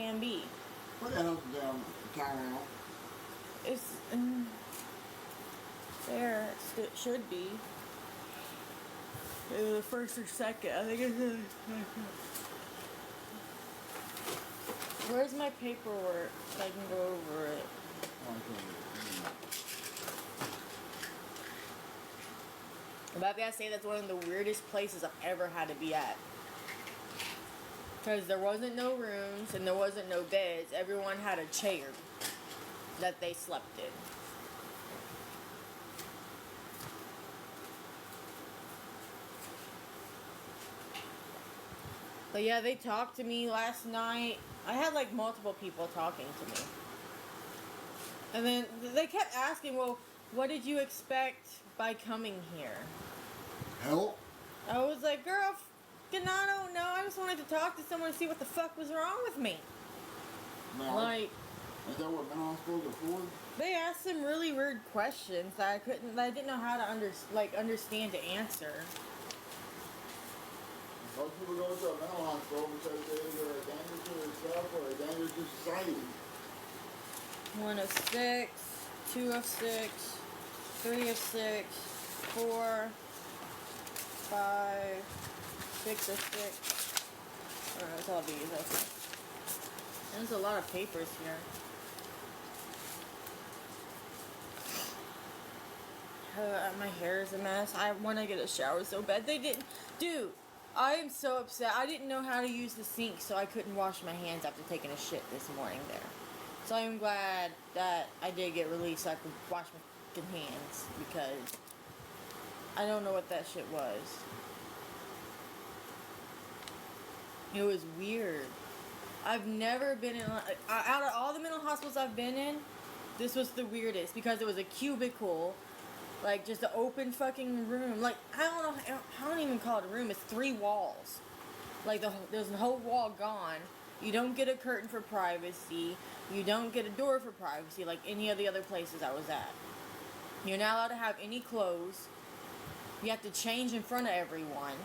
can be. What the hell's the damn Tyrell? It's there. It should be. Either the first or second. I think it's the second. Where's my paperwork so I can go over it? But I gotta say that's one of the weirdest places I've ever had to be at. Because there wasn't no rooms and there wasn't no beds. Everyone had a chair that they slept in. But yeah, they talked to me last night. I had like multiple people talking to me. And then they kept asking, well, what did you expect by coming here? Help? I was like, girl, I don't know. I just wanted to talk to someone to see what the fuck was wrong with me. Man, Like, is that what mental hospitals are for? they asked some really weird questions that I didn't know how to understand to answer. Most people go to a mental hospital because they either are a danger to themselves or a danger to society. 1 of 6, 2 of 6, 3 of 6, 4, 5, 6 of 6. Alright, that's all these, okay. There's a lot of papers here. My hair is a mess. I want to get a shower so bad. They didn't. Dude, I am so upset. I didn't know how to use the sink, so I couldn't wash my hands after taking a shit this morning there. So I'm glad that I did get released so I could wash my fucking hands, because I don't know what that shit was. It was weird. I've never been in, out of all the mental hospitals I've been in, this was the weirdest, because it was a cubicle, like just an open fucking room. Like, I don't even call it a room. It's 3 walls. Like there's a whole wall gone. You don't get a curtain for privacy. You don't get a door for privacy like any of the other places I was at. You're not allowed to have any clothes. You have to change in front of everyone.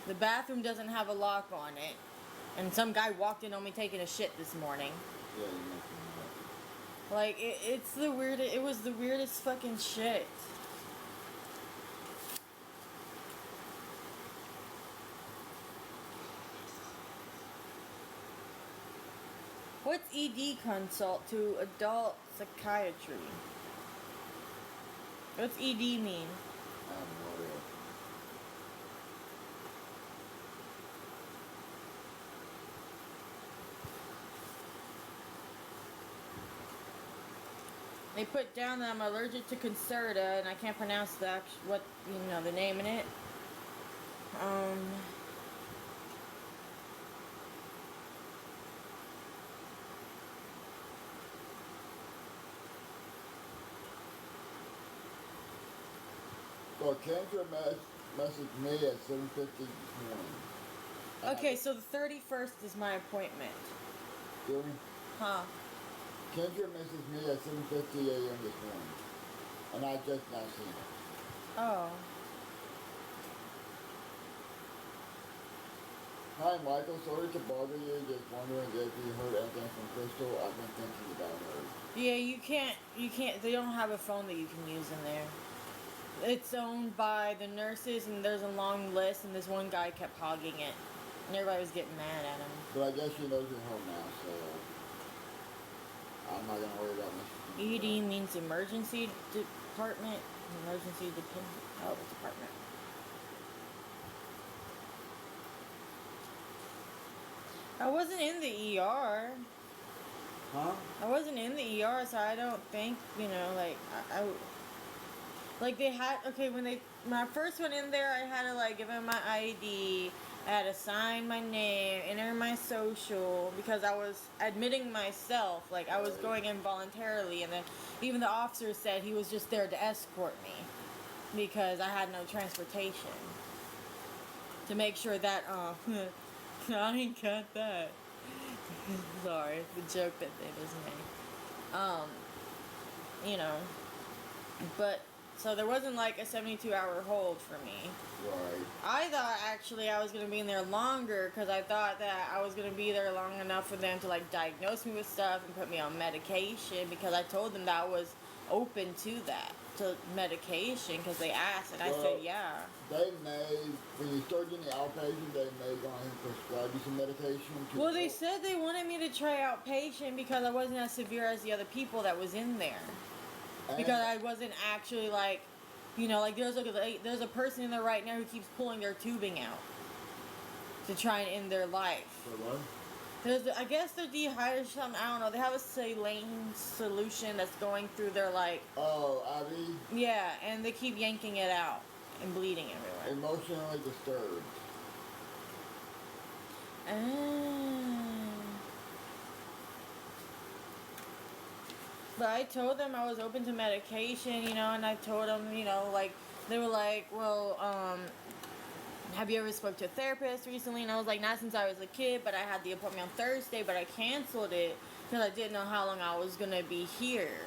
The bathroom doesn't have a lock on it. And some guy walked in on me taking a shit this morning. Yeah, you mentioned that. Like, it's the weirdest, it was the weirdest fucking shit. What's ED consult to adult psychiatry? What's ED mean? I have no idea. They put down that I'm allergic to Concerta, and I can't pronounce the the name in it. Well, Kendra messaged me at 7:50 this morning. Okay, so the 31st is my appointment. Really? Huh. Kendra messaged me at 7:50 a.m. this morning. And I just now seen it. Oh. Hi, Michael. Sorry to bother you. Just wondering if you heard anything from Crystal. I've been thinking about her. Yeah, you can't, they don't have a phone that you can use in there. It's owned by the nurses, and there's a long list, and this one guy kept hogging it. And everybody was getting mad at him. But I guess she knows you're home now, so I'm not going to worry about this. ED means emergency department. Emergency department. I wasn't in the ER. Huh? I wasn't in the ER, so I don't think, like, like they had, okay, when I first went in there, I had to, like, give them my ID, I had to sign my name, enter my social, because I was admitting myself, like, I was going in voluntarily, and then even the officer said he was just there to escort me, because I had no transportation, to make sure that, I ain't got that. Sorry, the joke that they just made. But So there wasn't like a 72-hour hold for me. Right. I thought actually I was going to be in there longer because I thought that I was going to be there long enough for them to like diagnose me with stuff and put me on medication, because I told them that I was open to that, to medication, because they asked and I said yeah. They may, when you start getting the outpatient, they may go ahead and prescribe you some medication. Well, they said they wanted me to try outpatient because I wasn't as severe as the other people that was in there. Because I wasn't actually like, you know, like there's a person in there right now who keeps pulling their tubing out to try and end their life. For what? I guess they're dehydrated or something. I don't know. They have a saline solution that's going through their like. Oh, IV? Yeah, and they keep yanking it out and bleeding everywhere. Emotionally disturbed. But I told them I was open to medication, you know, and I told them, you know, like, they were like, well, have you ever spoke to a therapist recently? And I was like, not since I was a kid, but I had the appointment on Thursday, but I canceled it because I didn't know how long I was going to be here.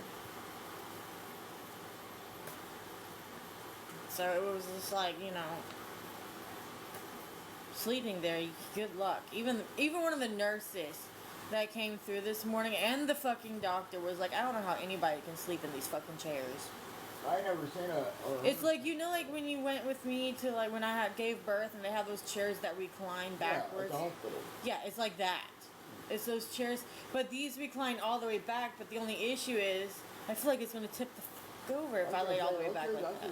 So it was just like, you know, sleeping there, good luck. Even one of the nurses that came through this morning and the fucking doctor was like, I don't know how anybody can sleep in these fucking chairs. I ain't never seen It's like, you know, like when you went with me to like when I gave birth and they have those chairs that recline backwards. Yeah, at the hospital. Yeah, it's like that. It's those chairs, but these recline all the way back. But the only issue is, I feel like it's gonna tip the fuck over if I lay all the way back like that.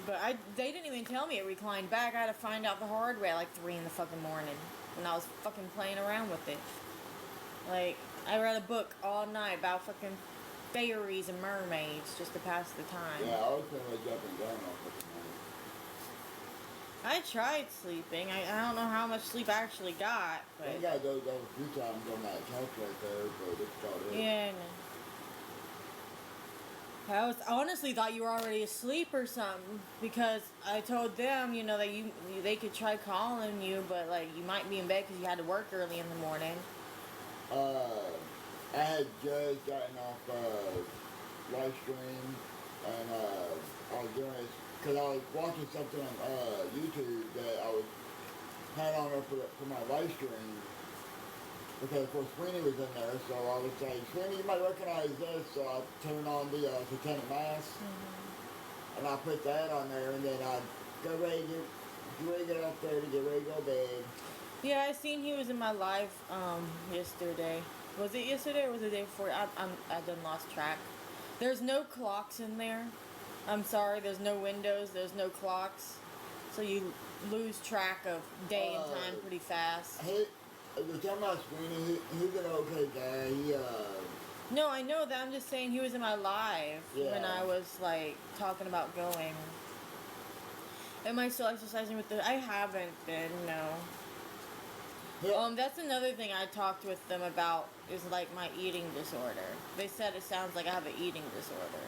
But they didn't even tell me it reclined back. I had to find out the hard way at like 3 in the fucking morning when I was fucking playing around with it. Like, I read a book all night about fucking fairies and mermaids just to pass the time. Yeah, I was gonna jump and down all fucking night. I tried sleeping. I don't know how much sleep I actually got, but I got those a few times on that couch right there, but it's about it. yeah. No. I honestly thought you were already asleep or something, because I told them, you know, that they could try calling you, but like you might be in bed because you had to work early in the morning. I had just gotten off live stream, and I was doing this because I was watching something on YouTube that I was had on there for my live stream. Because of course Sweeney was in there, so I would say, Sweeney, you might recognize this, so I turned on the Satanic Mass, and I put that on there, and then I'd get ready to get up there to get ready to go to bed. Yeah, I seen he was in my live yesterday. Was it yesterday or was it the day before? I done lost track. There's no clocks in there. I'm sorry, there's no windows, there's no clocks, so you lose track of day and time pretty fast. You're talking about Sweeney, he's an okay guy. No, I know that. I'm just saying he was in my live when I was like talking about going. Am I still exercising with the? I haven't been. No. Yeah. That's another thing I talked with them about is like my eating disorder. They said it sounds like I have an eating disorder.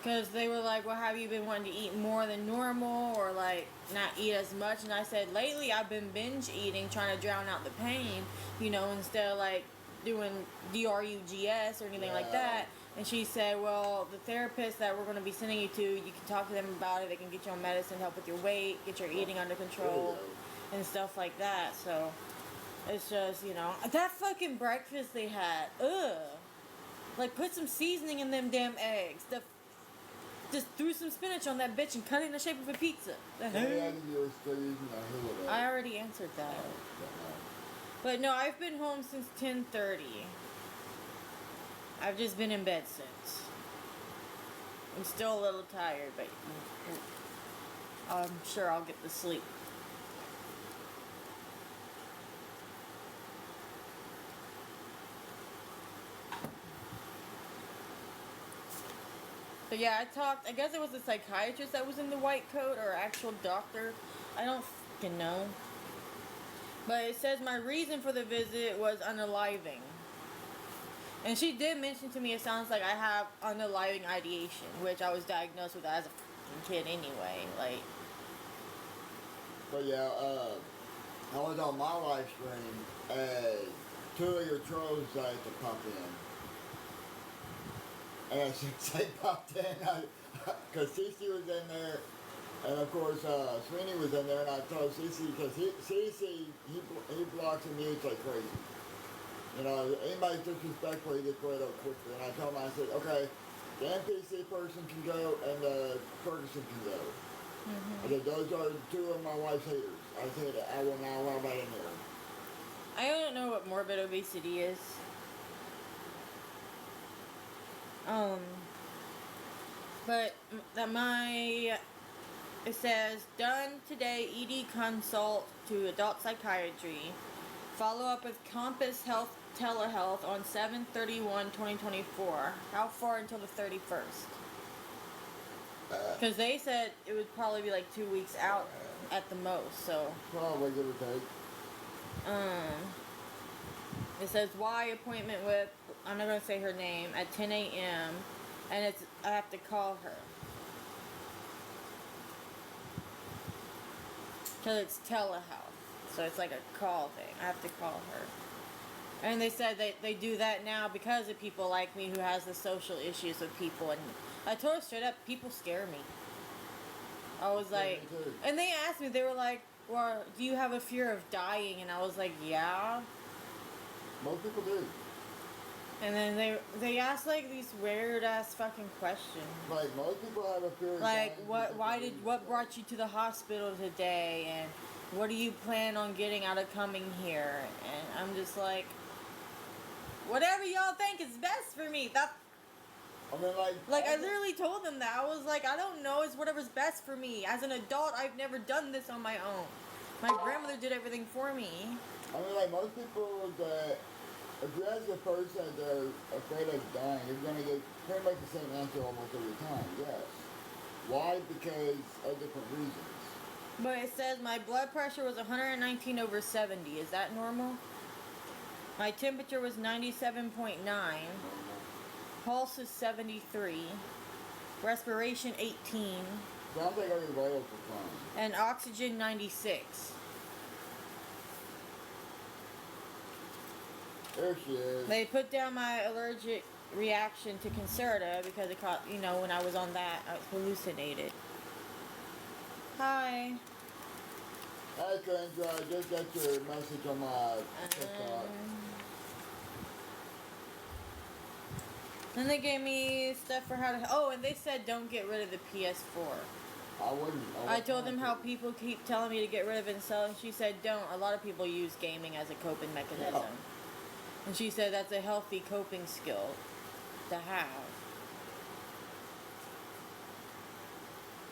Because they were like, well, have you been wanting to eat more than normal or like not eat as much? And I said, lately I've been binge eating, trying to drown out the pain, you know, instead of like doing DRUGS or anything like that. And she said, well, the therapist that we're going to be sending you to, you can talk to them about it. They can get you on medicine, help with your weight, get your eating under control and stuff like that. So it's just, you know, that fucking breakfast they had, ugh. Like, put some seasoning in them damn eggs. Just threw some spinach on that bitch and cut it in the shape of a pizza. I already answered that. But no, I've been home since 10:30. I've just been in bed since. I'm still a little tired, but I'm sure I'll get to sleep. But yeah, I guess it was a psychiatrist that was in the white coat or actual doctor. I don't fucking know. But it says my reason for the visit was unaliving. And she did mention to me it sounds like I have unaliving ideation, which I was diagnosed with as a fucking kid anyway. Like. But yeah, I was on my live stream at two of your trolls decided to pop in. And I should say popped in, because Cece was in there, and of course Sweeney was in there, and I told Cece, because Cece, he blocks and mutes like crazy. You know, anybody's disrespectful, he gets rid of quickly. And I told him, I said, okay, the NPC person can go, and Ferguson can go. I said, those are two of my wife's haters. I said, I will not allow that in there. I don't know what morbid obesity is. But it says, done today, ED consult to adult psychiatry. Follow up with Compass Health telehealth on 7/31/2024. How far until the 31st? Because they said it would probably be like 2 weeks out at the most, so. Probably give or take. It says why appointment with, I'm not going to say her name, at 10 a.m. and I have to call her. Because it's telehealth. So it's like a call thing. I have to call her. And they said they do that now because of people like me who has the social issues with people. And I told her straight up, people scare me. I was like, and they asked me, they were like, well, do you have a fear of dying? And I was like, yeah. Most people do. And then they asked like these weird ass fucking questions. Like most people have a fear of like dying. what brought you to the hospital today, and what do you plan on getting out of coming here? And I'm just like, whatever y'all think is best for me. That I mean, like I literally told them that. I was like, I don't know, it's whatever's best for me. As an adult, I've never done this on my own. My grandmother did everything for me. I mean, like most people that, if you ask a person that they're afraid of dying, you're going to get pretty much the same answer almost every time, yes. Why? Because of different reasons. But it says my blood pressure was 119/70. Is that normal? My temperature was 97.9. Pulse is 73. Respiration 18. Sounds like every vitals are fine. And oxygen 96. There she is. They put down my allergic reaction to Concerta because it caught, when I was on that, I was hallucinated. Hi. Hi, Kendra. I just got your message on my TikTok. Then they gave me stuff for how to... Oh, and they said don't get rid of the PS4. I wouldn't. I told them how people keep telling me to get rid of it and sell it. And she said don't. A lot of people use gaming as a coping mechanism. Yeah. And she said that's a healthy coping skill to have.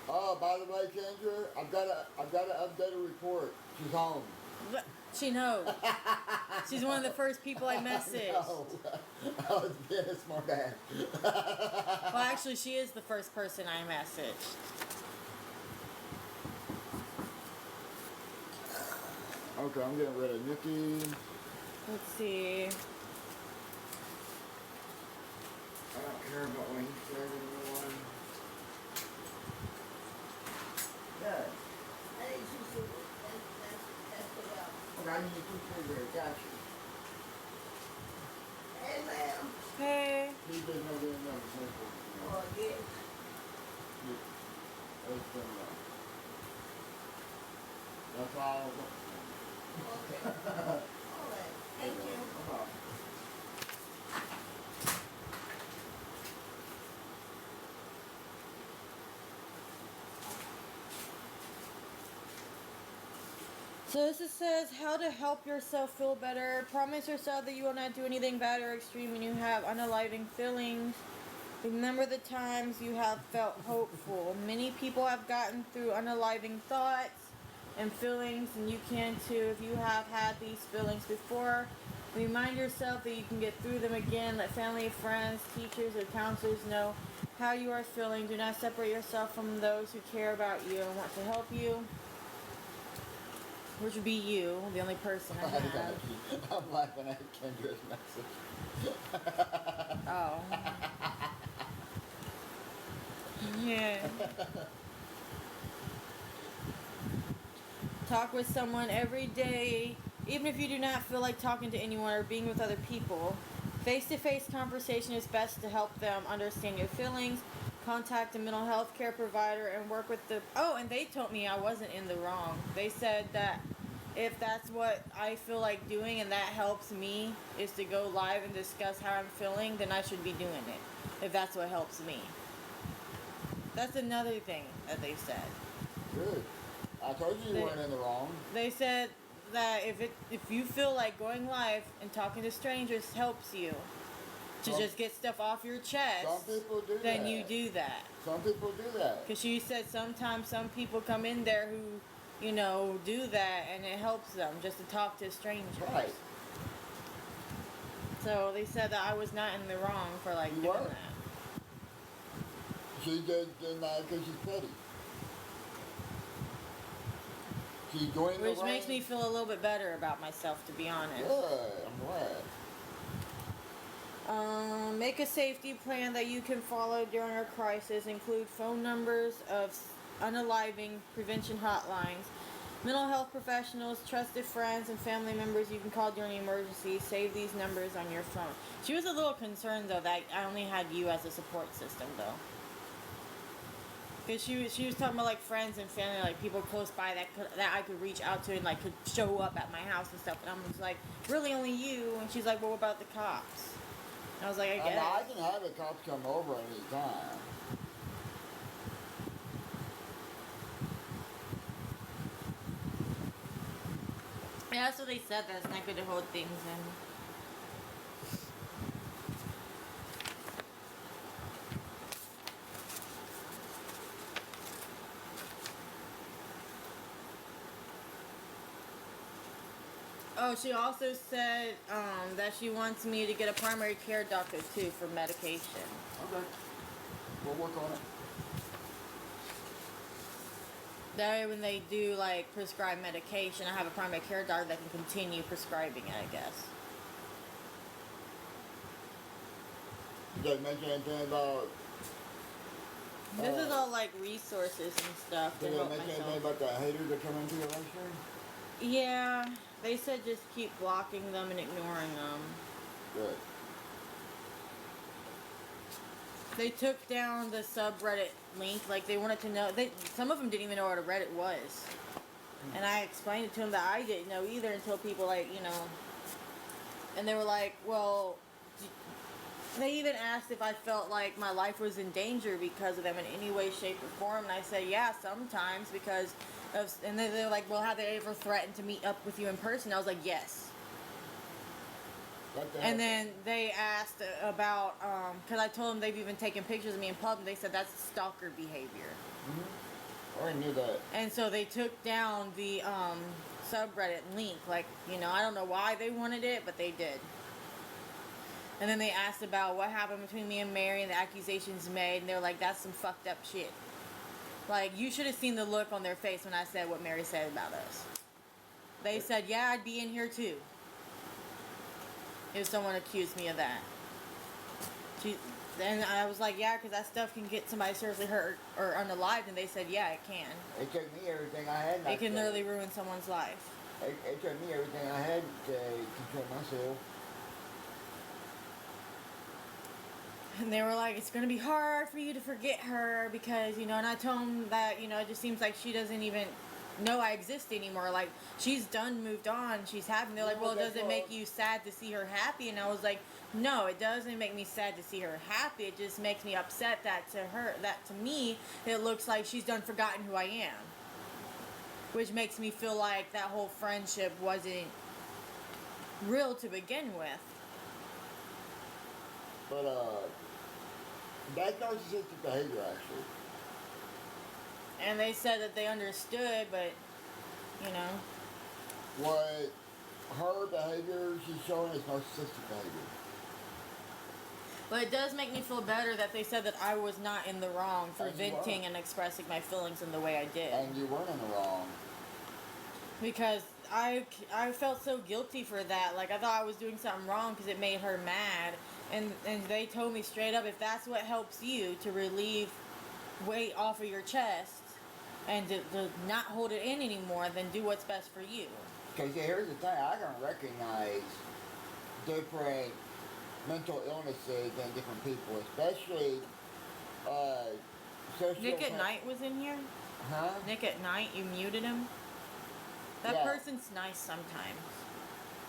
Oh, by the way, Kendra, I've got to update a report. She's home. She knows. She's one of the first people I messaged. I was being a smart ass. Well, actually, she is the first person I messaged. Okay, I'm getting rid of Nikki. Let's see. I don't care about what he said anymore. Yeah. I need two cigarettes. That's the out. Okay, I need you to cigarettes. Got you. Hey, ma'am. Hey. He does not get enough simple. Oh, yes. That's all I want. Okay. All right. Thank you. So this says how to help yourself feel better. Promise yourself that you will not do anything bad or extreme when you have unaliving feelings. Remember the times you have felt hopeful. Many people have gotten through unaliving thoughts and feelings, and you can too if you have had these feelings before. Remind yourself that you can get through them again. Let family, friends, teachers, or counselors know how you are feeling. Do not separate yourself from those who care about you and want to help you. Which would be you, the only person I have. I'm laughing at Kendra's message. Oh. Yeah. Talk with someone every day Even if you do not feel like talking to anyone or being with other people, face-to-face conversation is best to help them understand your feelings. Contact a mental health care provider and work with the... Oh, and they told me I wasn't in the wrong. They said that if that's what I feel like doing and that helps me is to go live and discuss how I'm feeling, then I should be doing it. If that's what helps me. That's another thing that they said. Good. I told you you weren't in the wrong. They said that if you feel like going live and talking to strangers helps you to just get stuff off your chest, Some people do then that. you do that. Some people do that. Because she said sometimes some people come in there who, you know, do that and it helps them just to talk to strangers. Right. So they said that I was not in the wrong for like You doing weren't. that. She just did that because she's petty. She's doing the Which right. makes me feel a little bit better about myself, to be honest. Good. I'm glad. Make a safety plan that you can follow during a crisis. Include phone numbers of unaliving prevention hotlines, mental health professionals, trusted friends, and family members you can call during an emergency. Save these numbers on your phone. She was a little concerned, though, that I only had you as a support system, though. Because she was talking about, like, friends and family, like, people close by that I could reach out to and, like, could show up at my house and stuff. And I'm just like, really only you? And she's like, well, what about the cops? And I was like, I guess. I can have the cops come over any time. Yeah, that's what they said. That's not good to hold things in. Oh, she also said that she wants me to get a primary care doctor too for medication. Okay. We'll work on it. That way when they do like prescribe medication, I have a primary care doctor that can continue prescribing it, I guess. Did they mention anything about... This is all like resources and stuff to Did they help mention anything myself. about the haters that come into your life stream? Yeah, they said just keep blocking them and ignoring them. Good. They took down the subreddit link, like they wanted to know. Some of them didn't even know what a Reddit was, and I explained it to them that I didn't know either until people like and they were like, well, they even asked if I felt like my life was in danger because of them in any way, shape, or form, and I said yeah, sometimes because of. And they were like, well, have they ever threatened to meet up with you in person? I was like, yes. And then they asked about, because I told them they've even taken pictures of me in public, and they said that's stalker behavior. Mm-hmm. I already knew that. And so they took down the subreddit link. Like, I don't know why they wanted it, but they did. And then they asked about what happened between me and Mary and the accusations made, and they were like, that's some fucked up shit. Like, you should have seen the look on their face when I said what Mary said about us. They said, yeah, I'd be in here too if someone accused me of that. And I was like, yeah, because that stuff can get somebody seriously hurt or unalived, and they said, yeah, it can. It took me everything I had. It can literally ruin someone's life. It took me everything I had to control myself. And they were like, it's going to be hard for you to forget her because, and I told them that, it just seems like she doesn't even know I exist anymore. Like, she's done, moved on, she's happy. They're like, well, does it make you sad to see her happy? And I was like, no, it doesn't make me sad to see her happy. It just makes me upset that to me, it looks like she's done forgotten who I am. Which makes me feel like that whole friendship wasn't real to begin with. But, that's narcissistic behavior, actually. And they said that they understood, but, What her behavior she's showing is narcissistic behavior. But it does make me feel better that they said that I was not in the wrong for venting and expressing my feelings in the way I did. And you weren't in the wrong. Because I felt so guilty for that. Like, I thought I was doing something wrong because it made her mad. And they told me straight up, if that's what helps you to relieve weight off of your chest and to not hold it in anymore, then do what's best for you. Because here's the thing, I can recognize different mental illnesses in different people, especially Nick at sociopath. Night was in here. Huh? Nick at Night, you muted him. That Yeah. person's nice sometimes.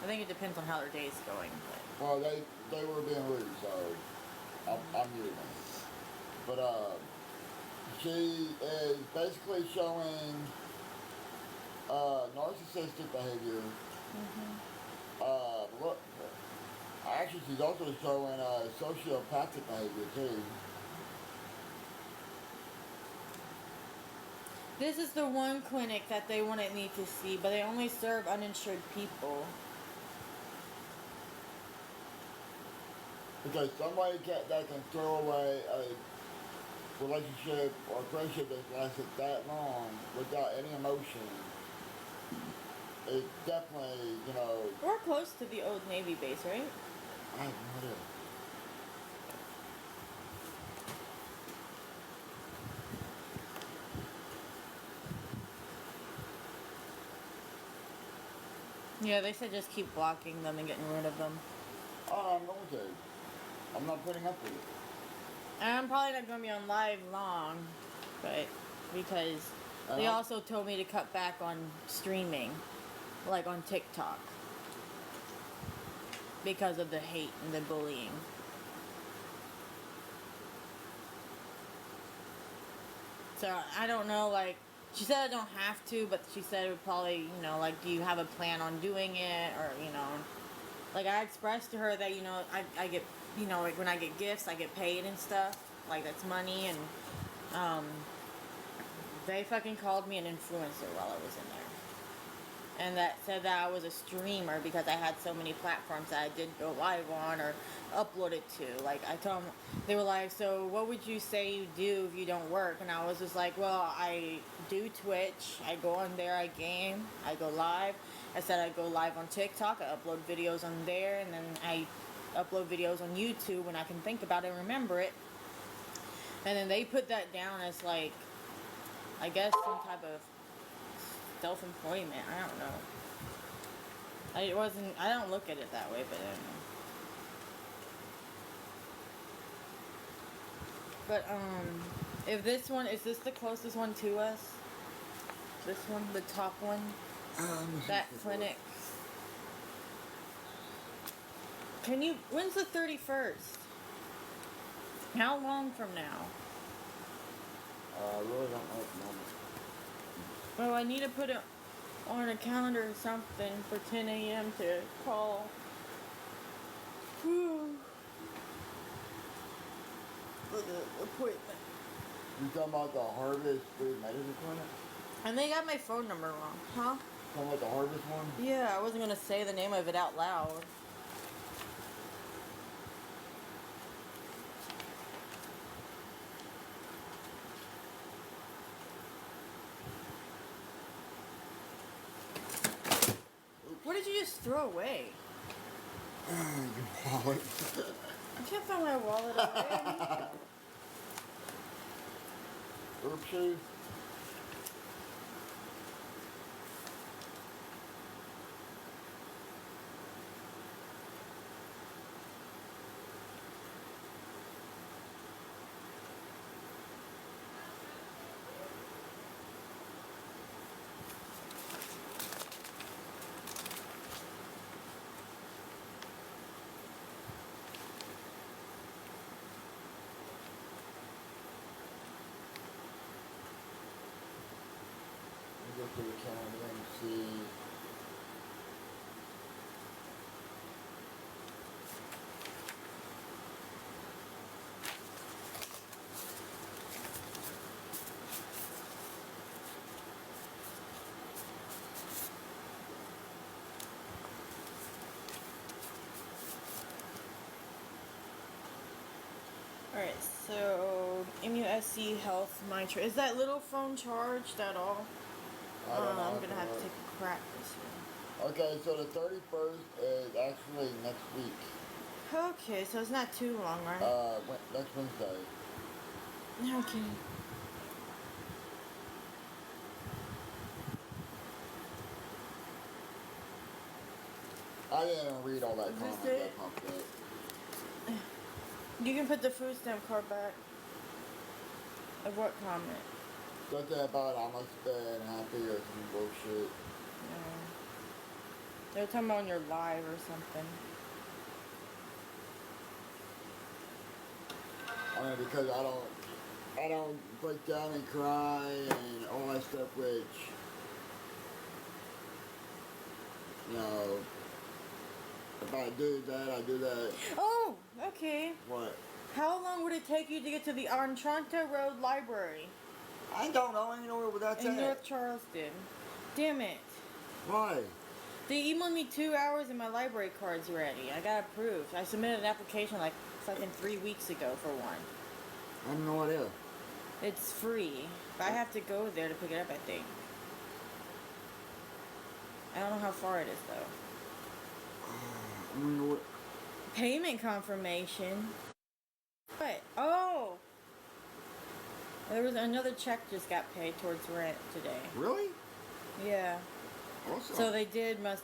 I think it depends on how their day's going. But. Well, they were being rude, so I'm muting them. But she is basically showing narcissistic behavior. Look, actually, she's also showing sociopathic behavior too. This is the one clinic that they wanted me to see, but they only serve uninsured people. Because somebody that can throw away a relationship or friendship that's lasted that long without any emotion, it definitely, We're close to the old Navy base, right? I have no idea. Yeah, they said just keep blocking them and getting rid of them. Oh, I'm going to. I'm not putting up with it. And I'm probably not going to be on live long, but because they also told me to cut back on streaming, like on TikTok, because of the hate and the bullying. So I don't know, like, she said I don't have to, but she said it would probably, like, do you have a plan on doing it, or, like, I expressed to her that, I get, like, when I get gifts, I get paid and stuff, like, that's money, and, they fucking called me an influencer while I was in there. And that said that I was a streamer because I had so many platforms that I did go live on or upload it to. Like, I told them, they were like, so what would you say you do if you don't work? And I was just like, well, I do Twitch, I go on there, I game, I go live. I said I go live on TikTok, I upload videos on there, and then I upload videos on YouTube when I can think about it and remember it. And then they put that down as, like, I guess some type of self-employment. I don't know. I don't look at it that way, but I don't know. But, if this one, is this the closest one to us? This one, the top one? That clinic. When's the 31st? How long from now? I really don't know at the moment. Well, I need to put it on a calendar or something for 10 a.m. to call. For the appointment. You talking about the Harvest Food Medical Clinic? And they got my phone number wrong, huh? Talking about the Harvest one? Yeah, I wasn't gonna say the name of it out loud. What did you just throw away? Your wallet. I can't find my wallet away. Oopsie. Go to the calendar and see. Alright, so MUSC Health Mitra. Is that little phone charged at all? I don't know. I'm gonna have to take a crack this year. Okay, so the 31st is actually next week. Okay, so it's not too long, right? Next Wednesday. Okay. I didn't read all that Is this comment it? that popped up. You can put the food stamp card back. Of what comment? Something about I must have been happy or some bullshit. They were talking about on your live or something. I mean, because I don't break down and cry and all that stuff, which, you know, if I do that, I do that. Oh, okay. What? How long would it take you to get to the Entronto Road Library I don't know. I don't know where that's in at. North Charleston? Damn it. Why? They emailed me 2 hours and my library card's ready. I got approved. I submitted an application like fucking 3 weeks ago for one. I have no idea. It's free. But I have to go there to pick it up, I think. I don't know how far it is though. I don't know what. Payment confirmation. What? Oh! There was another check just got paid towards rent today. Really? Yeah. Awesome. So they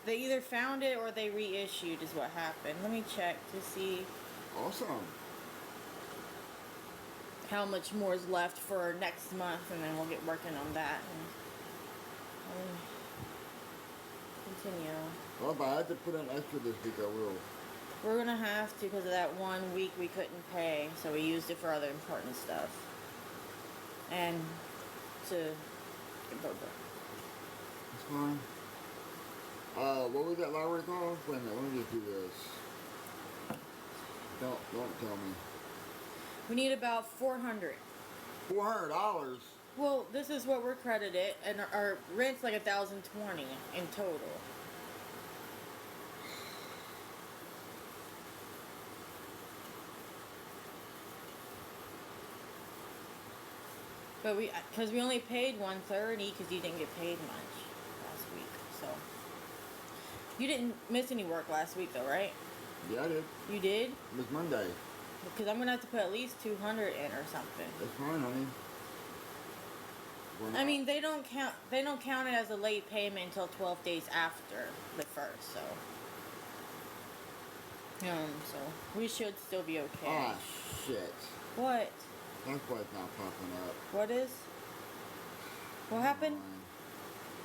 they either found it or they reissued is what happened. Let me check to see Awesome. how much more is left for next month and then we'll get working on that and continue. Well, if I had to put in extra this week, I will. We're gonna have to because of that 1 week we couldn't pay, so we used it for other important stuff. And to get boba. That's fine. What was that library called? Wait a minute, let me just do this. Don't tell me. We need about 400. $400? Well, this is what we're credited, and our rent's like 1,020 in total. But because we only paid 130 because you didn't get paid much last week, so. You didn't miss any work last week though, right? Yeah, I did. You did? It was Monday. Because I'm gonna have to put at least 200 in or something. That's fine, honey. I mean, they don't count it as a late payment until 12 days after the first, so. So we should still be okay. Ah, shit. What? That's why it's not popping up. What is? What happened?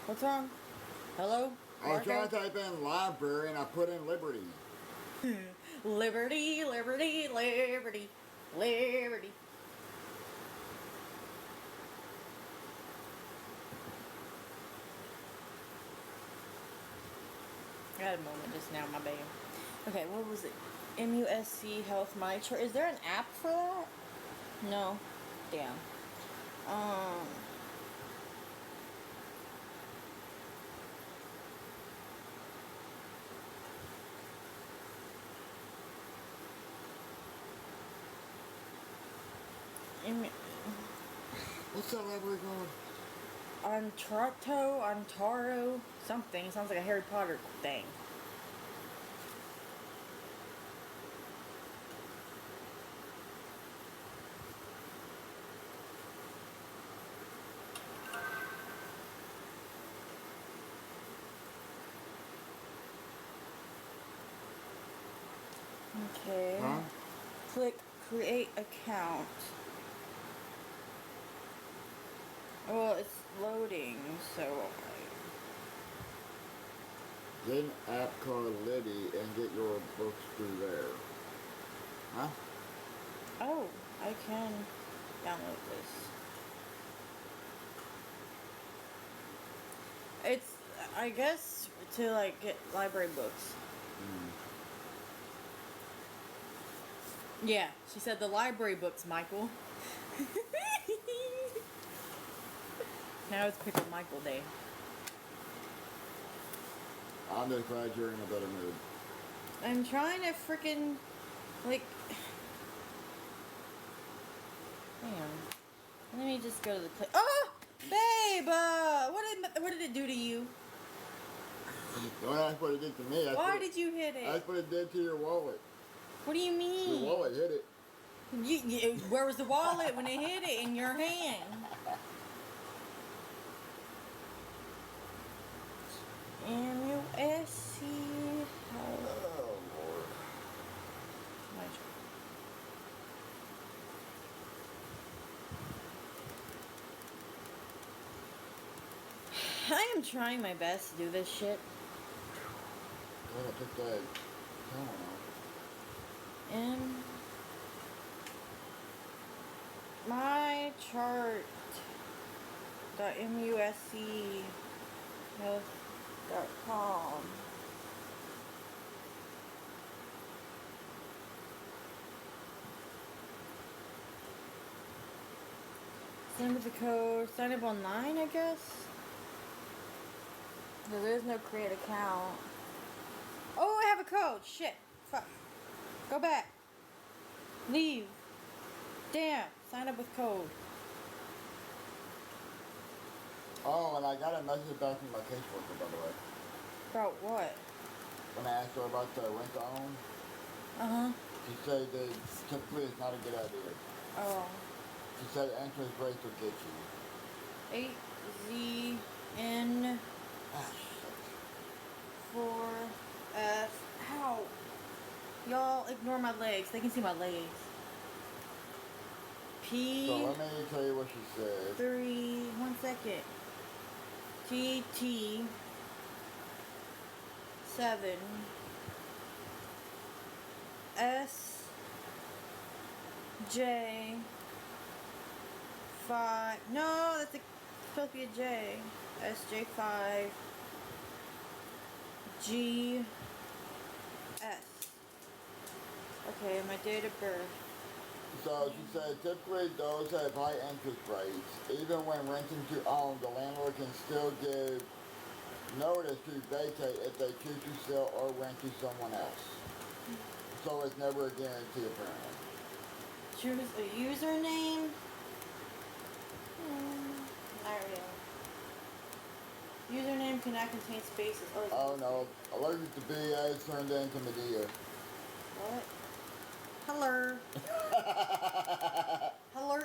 What's wrong? Hello? I was trying to type in library and I put in Liberty. Liberty, liberty, liberty, liberty. I had a moment just now, my babe. Okay, what was it? MUSC Health Monitor. Is there an app for that? No. Damn. What's that library called? Ontaro, something. It sounds like a Harry Potter thing. Okay. Huh? Click create account. Well, it's loading, so Get an app called Liddy and get your books through there. Huh? oh, I can download this. It's, I guess, to like get library books. Yeah, she said the library books, Michael. Now it's Pickle Michael Day. I'm just glad you're in a better mood. I'm trying to freaking, like, hang on. Let me just go to the play. Oh, babe, what did it do to you? Well, that's what it did to me. Why did you hit it? That's what it did to your wallet. What do you mean? Your wallet hit it. Where was the wallet when it hit it in your hand? MUSC Health. I am trying my best to do this shit. Glad I took that camera off. And my chart .muschealth.com. Send with the code. Sign up online, I guess. There is no create account. Oh, I have a code. Shit. Fuck. Go back. Leave. Damn. Sign up with code. Oh, and I got a message back from my caseworker, by the way. About what? When I asked her about the rent to own, Uh-huh. she said that typically it's not a good idea. Oh. She said interest rates will get you. 8ZN Ah, shit. 4F. Ow. Y'all ignore my legs. They can see my legs. So P let me tell you what she said. 3. 1 second. TT 7 S J 5. No, that's supposed to be a J. SJ 5 G S. Okay, my date of birth. So she said typically those have high interest rates. Even when renting to own, the landlord can still give notice to vacate if they choose to sell or rent to someone else. So it's never a guarantee apparently. Choose a username. Alright. Username cannot contain spaces. Oh no, allergic to BS turned into Medea. What? Hello. Hello.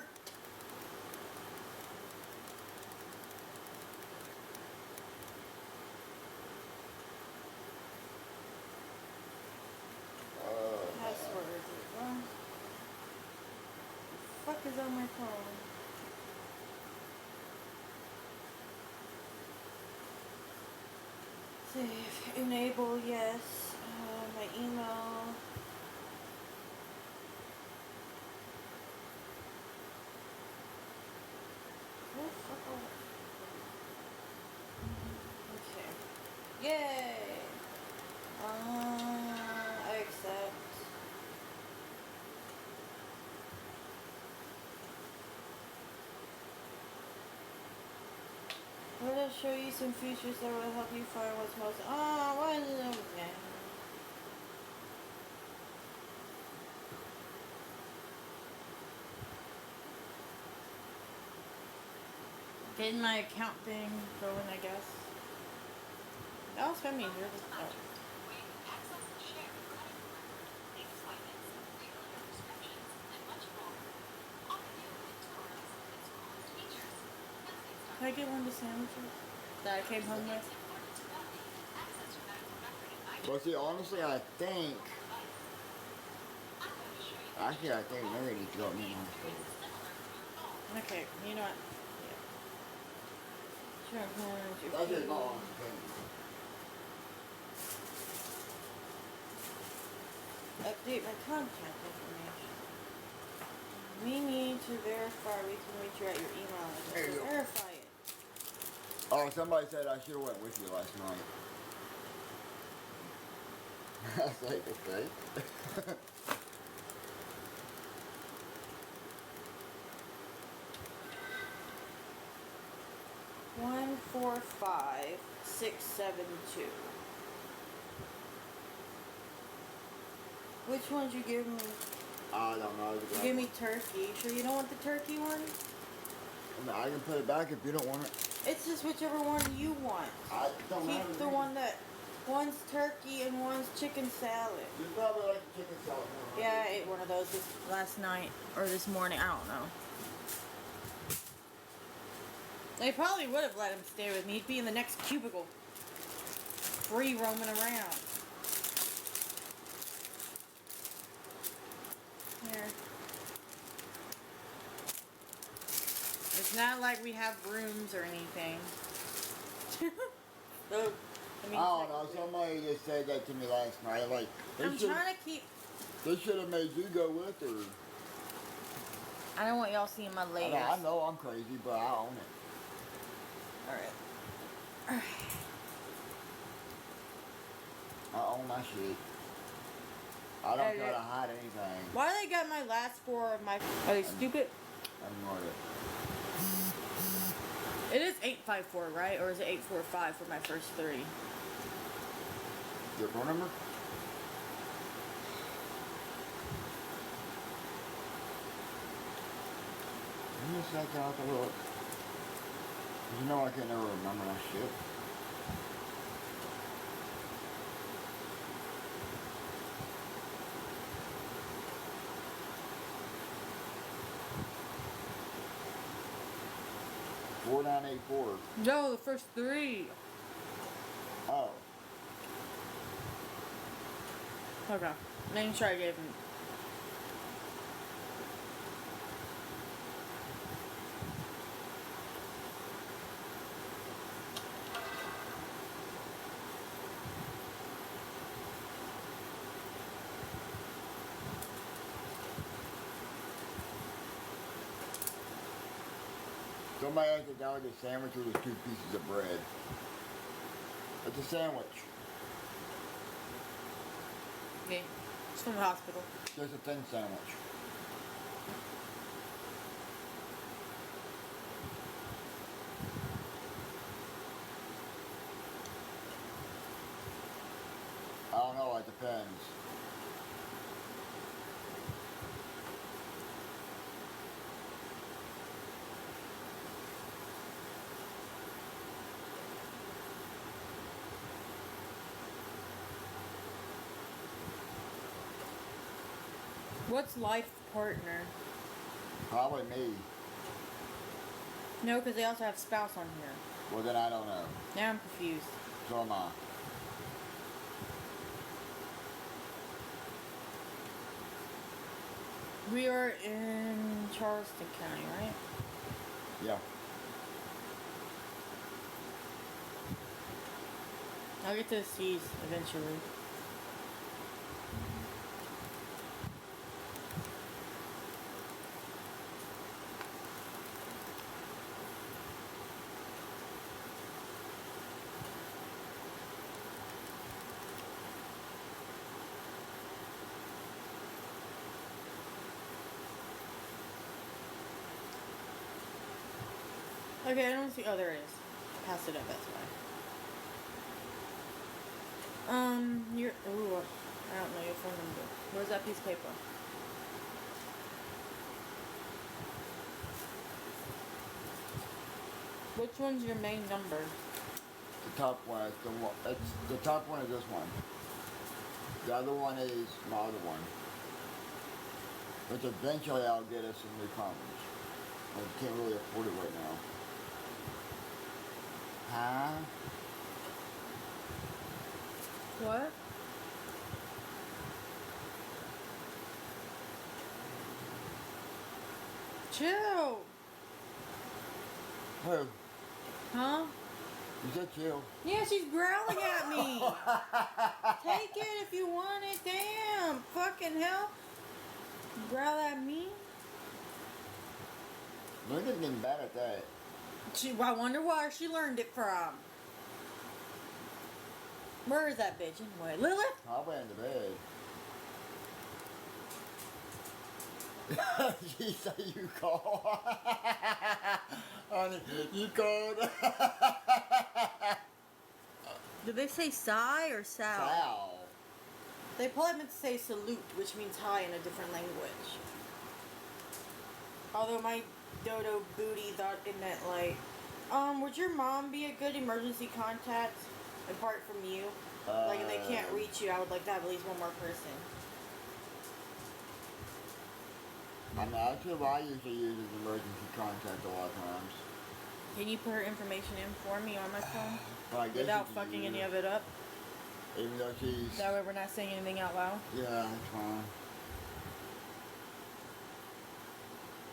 Password. What the fuck is on my phone? Save. Enable, yes. My email. What the fuck? Okay. Yay! I accept. Let us show you some features that will help you find what's most. Oh, what is it? Okay. Getting my account thing going, I guess. That was from me. Here. Can I get one of the sandwiches that I came home with? Well, see, honestly, I think Mary needs to go and meet my school. Okay, you know what? Yeah. Sure, That's it, not honest update my contact information. We need to verify we can reach you at your email address. There you go. Verify it. Oh, somebody said I should have went with you last night. I was like, okay. 145672. Which one'd you give me? I don't know. You give me turkey. Sure you don't want the turkey one? I can put it back if you don't want it. It's just whichever one you want. I don't matter. Keep the one that one's turkey and one's chicken salad. You probably like the chicken salad more. Yeah, I ate one of those last night or this morning. I don't know. They probably would have let him stay with me. He'd be in the next cubicle, free roaming around. Here. It's not like we have rooms or anything. Oh, I mean, I don't know. technically. Somebody just said that to me last night. Like I'm trying to keep. they should have made you go with her. I don't want y'all seeing my legs. I know I'm crazy, but I own it. Alright. I own my shit. I don't try to hide anything. Why they got my last four of my... Are they stupid? I have no idea. It is 854, right? Or is it 845 for my first three? Your phone number? Give me a second, I'll have to look. 'Cause you know I can never remember that shit. $4984. No, the first three. Oh. Okay. Making sure I gave him... Somebody asked if that was a sandwich or was 2 pieces of bread. It's a sandwich. Yeah. It's from the hospital. Just a thin sandwich. I don't know, it depends. What's life partner? Probably me. No, because they also have spouse on here. Well, then I don't know. Now I'm confused. So am I. We are in Charleston County, right? Yeah. I'll get to the C's eventually. Okay, I don't see. Oh, there it is. Passed it up. That's why. You're. Ooh, I don't know your phone number. Where's that piece of paper? Which one's your main number? The top one is the one. The top one is this one. The other one is my other one. Which eventually I'll get us some new phones. I can't really afford it right now. Huh? What? Chill. Who? Huh? You said chill. Yeah, she's growling at me. Take it if you want it. Damn. Fucking hell. Growl at me? Linda's getting bad at that. I wonder where she learned it from. Where is that bitch anyway? Lilith? Probably in the bed. She said you called. Honey, you called. Did they say sigh or sow? Wow. They probably meant to say salute, which means hi in a different language. Although my dodo booty thought it meant like, would your mom be a good emergency contact apart from you? Like if they can't reach you, I would like to have at least one more person. I mean, that's what I usually use as emergency contact a lot of times. Can you put her information in for me on my phone? But I guess Without you can fucking use any it. of it up? Even though she's... That way we're not saying anything out loud? Yeah, that's fine.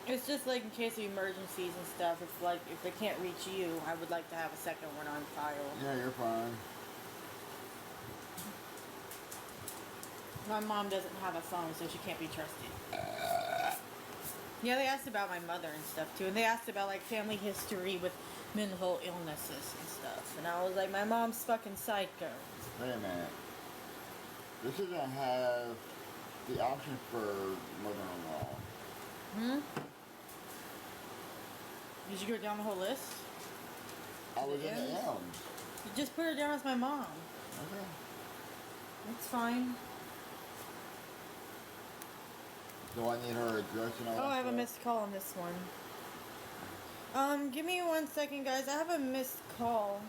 It's just like in case of emergencies and stuff. If they can't reach you, I would like to have a second one on file. Yeah, you're fine. My mom doesn't have a phone, so she can't be trusted. Yeah, they asked about my mother and stuff too, and they asked about like family history with mental illnesses and stuff. And I was like, my mom's fucking psycho. Wait a minute. This doesn't have the option for mother-in-law. Hmm? Did you go down the whole list? I was in the M's? M's. You just put her down as my mom. Okay. That's fine. Do I need her address and all that Oh, I have a stuff? missed call on this one. Give me 1 second, guys. I have a missed call.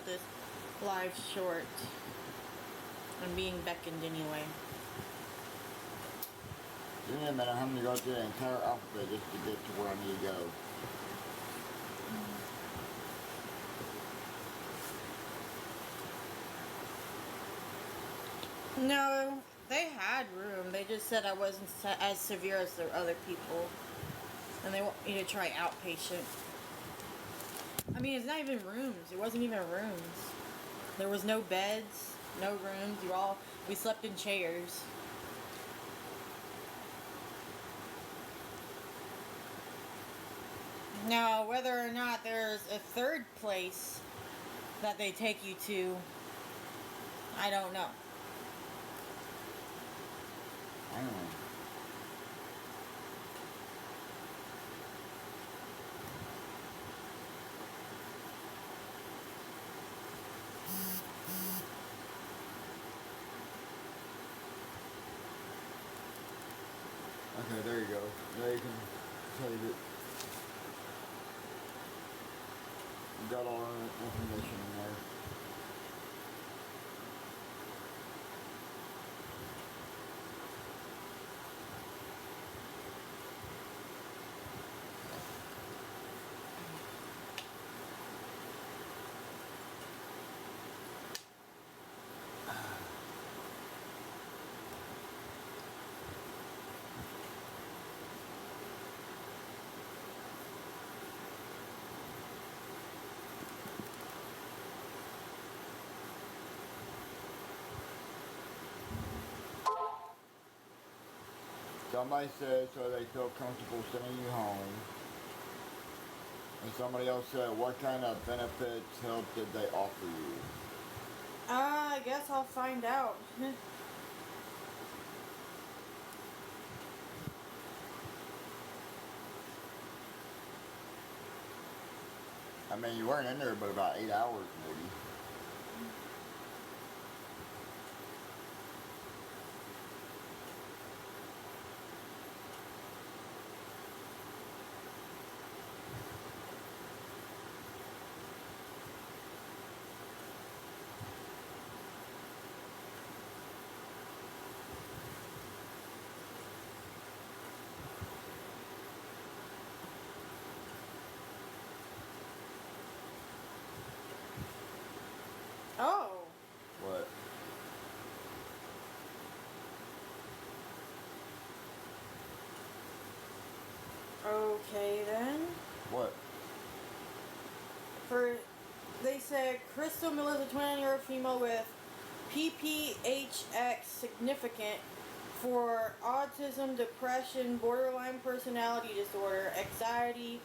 This live short. I'm being beckoned anyway. Give me a minute. I'm going to go through the entire alphabet just to get to where I need to go. No, they had room. They just said I wasn't as severe as the other people. And they want me to try outpatient. I mean, it's not even rooms. It wasn't even rooms. There was no beds, no rooms. We slept in chairs. Now, whether or not there's a third place that they take you to, I don't know. I don't know. Okay, there you go. Now you can save it. You got all our information in there. Somebody said so they feel comfortable sending you home. And somebody else said, what kind of benefits, help did they offer you? I guess I'll find out. I mean, you weren't in there but about 8 hours maybe. Oh. What? Okay then. What? They said Crystal Melissa, 29-year-old female with PPHX significant for autism, depression, borderline personality disorder, anxiety,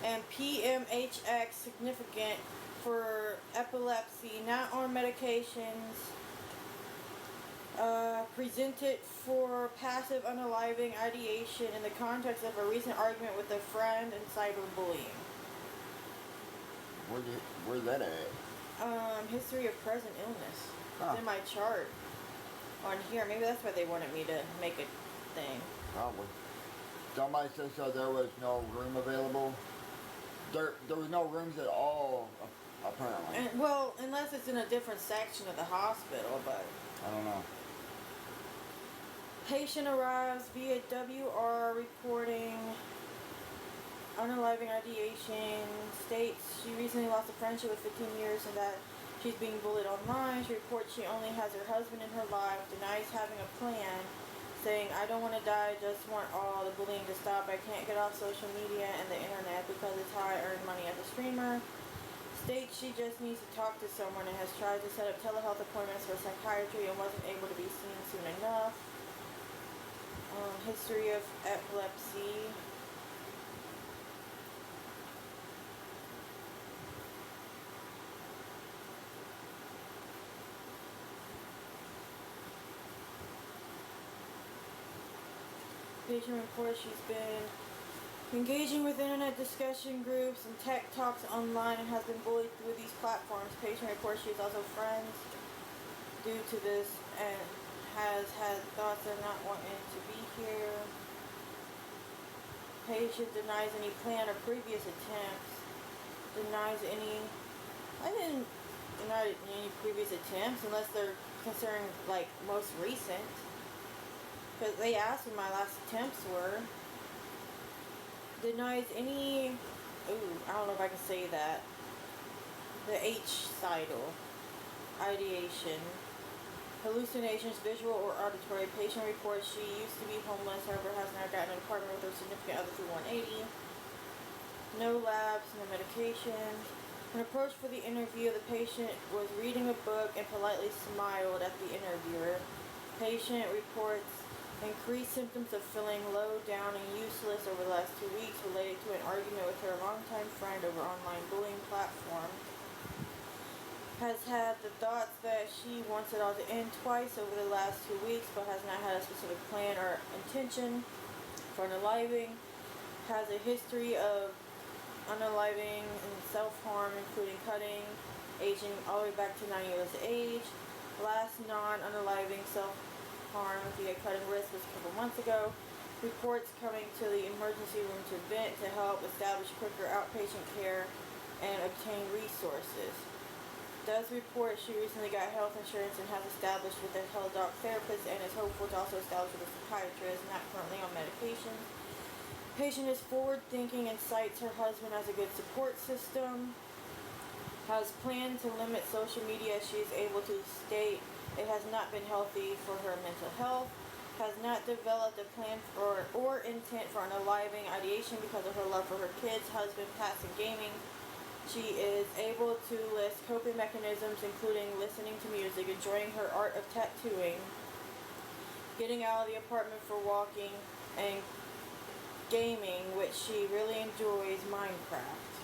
and PMHX significant for epilepsy, not on medications. Presented for passive unaliving ideation in the context of a recent argument with a friend and cyberbullying. Where's that at? History of present illness. Huh. It's in my chart on here. Maybe that's why they wanted me to make a thing. Probably. Somebody said so there was no room available. There was no rooms at all, apparently. And, well, unless it's in a different section of the hospital, but... I don't know. Patient arrives via WR reporting unaliving ideation, states she recently lost a friendship of 15 years and that she's being bullied online. She reports she only has her husband in her life, denies having a plan, saying, I don't want to die, just want all the bullying to stop. I can't get off social media and the internet because it's how I earn money as a streamer. States she just needs to talk to someone and has tried to set up telehealth appointments for psychiatry and wasn't able to be seen soon enough. History of epilepsy. Patient reports she's been engaging with internet discussion groups and tech talks online and has been bullied through these platforms. Patient reports she is also friends due to this and has had thoughts of not wanting to be here. Patient denies any plan or previous attempts. Denies any... I didn't deny any previous attempts unless they're considering, like, most recent. Because they asked when my last attempts were. Denies any... Ooh, I don't know if I can say that. The H-sidal. Ideation. Hallucinations, visual or auditory. Patient reports she used to be homeless, however has now gotten an apartment with her significant other through 180. No labs, no medications. When approached for the interview, the patient was reading a book and politely smiled at the interviewer. Patient reports increased symptoms of feeling low, down, and useless over the last 2 weeks related to an argument with her longtime friend over online bullying platform. Has had the thoughts that she wants it all to end twice over the last 2 weeks, but has not had a specific plan or intention for unaliving. Has a history of unaliving and self-harm, including cutting, aging all the way back to 9 years of age. Last non-unaliving self-harm via cutting wrist was a couple months ago. Reports coming to the emergency room to vent to help establish quicker outpatient care and obtain resources. Does report she recently got health insurance and has established with a teledoc therapist and is hopeful to also establish with a psychiatrist, not currently on medication. Patient is forward-thinking and cites her husband as a good support system. Has planned to limit social media. She is able to state it has not been healthy for her mental health. Has not developed a plan for or intent for unaliving ideation because of her love for her kids, husband, pets, and gaming. She is able to list coping mechanisms, including listening to music, enjoying her art of tattooing, getting out of the apartment for walking, and gaming, which she really enjoys Minecraft.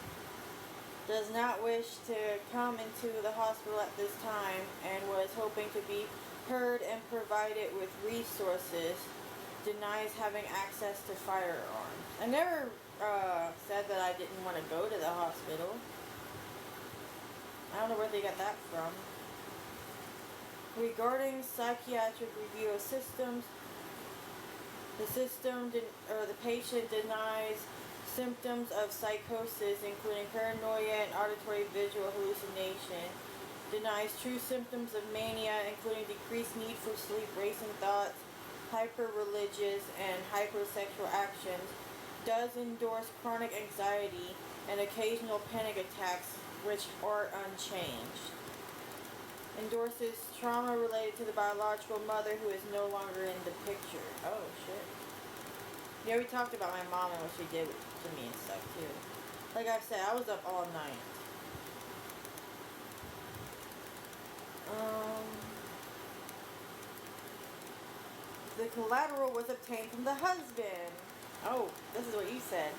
Does not wish to come into the hospital at this time and was hoping to be heard and provided with resources. Denies having access to firearms. I never said that I didn't want to go to the hospital. I don't know where they got that from. Regarding psychiatric review of systems, the patient denies symptoms of psychosis, including paranoia and auditory visual hallucination. Denies true symptoms of mania, including decreased need for sleep, racing thoughts, hyper-religious, and hypersexual actions. Does endorse chronic anxiety and occasional panic attacks, which are unchanged. Endorses trauma related to the biological mother who is no longer in the picture. Oh, shit. Yeah, we talked about my mom and what she did to me and stuff, too. Like I've said, I was up all night. The collateral was obtained from the husband. Oh, this is what you said.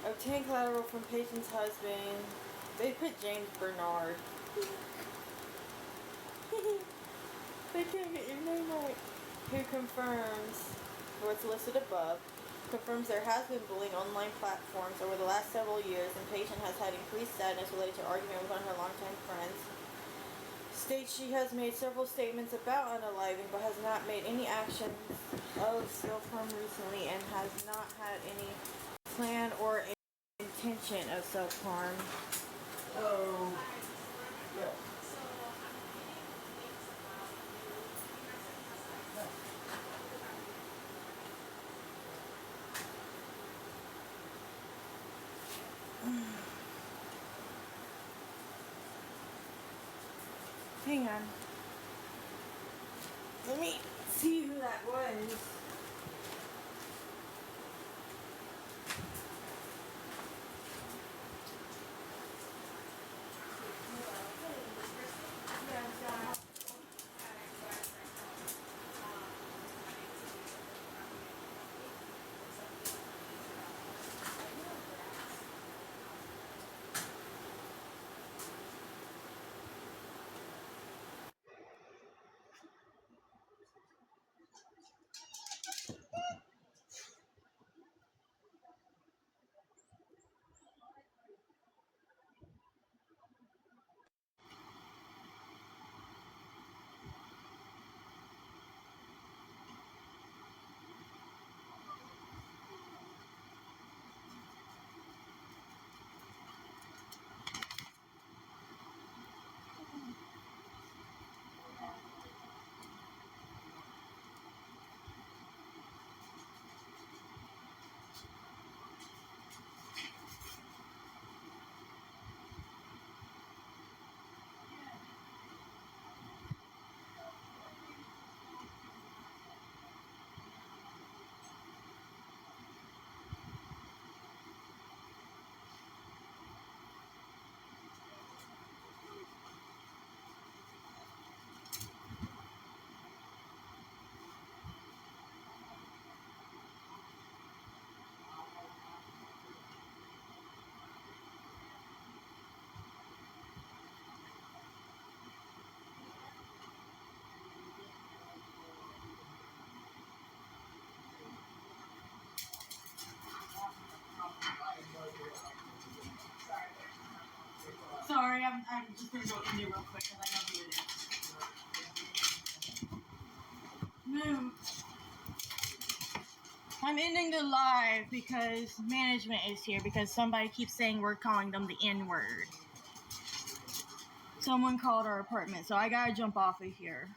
Obtain collateral from patient's husband. They put James Bernard. They can't get your name right. Who confirms what's listed above. Confirms there has been bullying on online platforms over the last several years, and patient has had increased sadness related to argument with one of her longtime friends. States she has made several statements about unaliving, but has not made any action of self-harm recently, and has not had any plan or intention of self-harm. Oh, yeah. Hang on. Let me see who that was. Sorry, I'm just gonna go in there real quick because I know who it is. No. I'm ending the live because management is here because somebody keeps saying we're calling them the N-word. Someone called our apartment, so I gotta jump off of here.